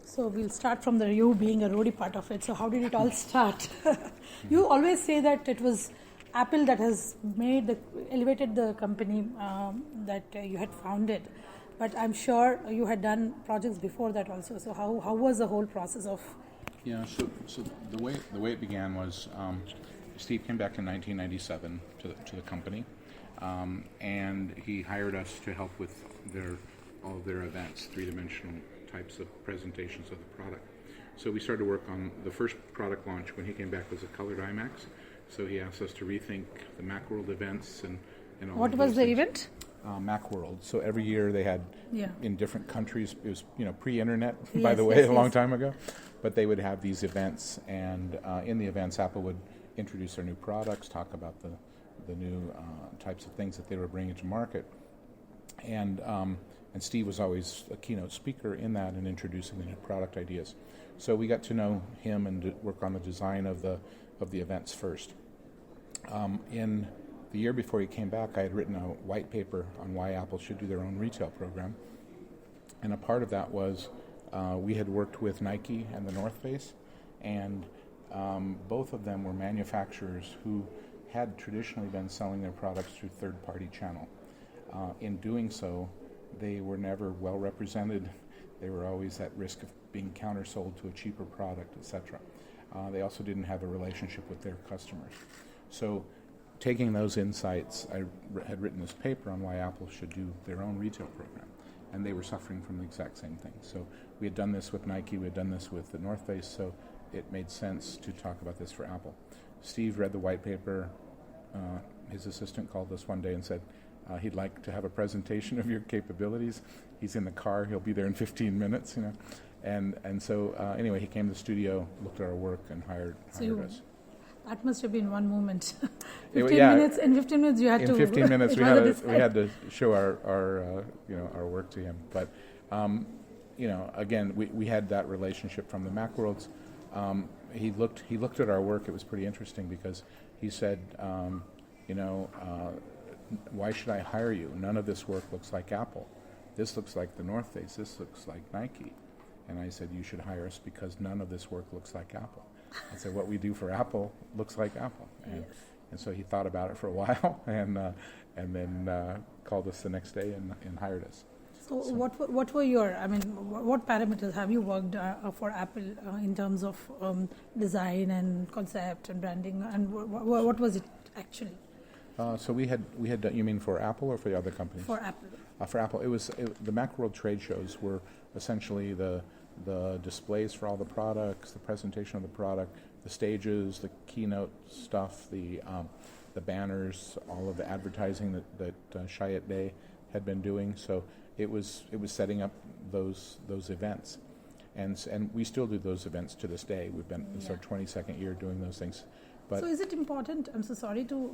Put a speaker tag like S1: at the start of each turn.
S1: So we'll start from you being a roadie part of it. So how did it all start? You always say that it was Apple that has elevated the company that you had founded. But I'm sure you had done projects before that also. So how was the whole process of?
S2: Yeah, so the way it began was Steve came back in 1997 to the company, and he hired us to help with all of their events, three-dimensional types of presentations of the product. So we started to work on the first product launch when he came back was a colored IMAX. So he asked us to rethink the Macworld events and all.
S1: What was the event?
S2: Macworld. So every year they had in different countries. It was pre-internet, by
S1: Yes,
S2: the way,
S1: yes,
S2: a long
S1: yes.
S2: time ago. But they would have these events, and in the events, Apple would introduce their new products, talk about the new types of things that they were bringing to market, and Steve was always a keynote speaker in that and introducing the new product ideas. So we got to know him and work on the design of the events first. In the year before he came back, I had written a white paper on why Apple should do their own retail program, and a part of that was we had worked with Nike and the North Face, and both of them were manufacturers who had traditionally been selling their products through third-party channel. In doing so, they were never well represented. They were always at risk of being countersold to a cheaper product, etc. They also didn't have a relationship with their customers. So taking those insights, I had written this paper on why Apple should do their own retail program, and they were suffering from the exact same thing. So we had done this with Nike, we had done this with the North Face, so it made sense to talk about this for Apple. Steve read the white paper. His assistant called us one day and said he'd like to have a presentation of your capabilities. He's in the car, he'll be there in 15 minutes, And so anyway, he came to the studio, looked at our work, and hired us.
S1: That must have been one moment.
S2: 15
S1: minutes you had to.
S2: In 15 minutes we had to show our work to him. But again, we had that relationship from the Macworlds. He looked at our work. It was pretty interesting because he said, why should I hire you? None of this work looks like Apple. This looks like the North Face. This looks like Nike. And I said, you should hire us because none of this work looks like Apple. I said, what we do for Apple looks like Apple. And so he thought about it for a while and then called us the next day and hired us.
S1: So what were what parameters have you worked for Apple in terms of design and concept and branding, and what was it actually?
S2: So we had you mean for Apple or for the other companies?
S1: For Apple.
S2: For Apple, the Macworld trade shows were essentially the displays for all the products, the presentation of the product, the stages, the keynote stuff, the banners, all of the advertising that Chiat Day had been doing. So it was setting up those events, and we still do those events to this day. It's our 22nd year doing those things. But
S1: so is it important? I'm so sorry to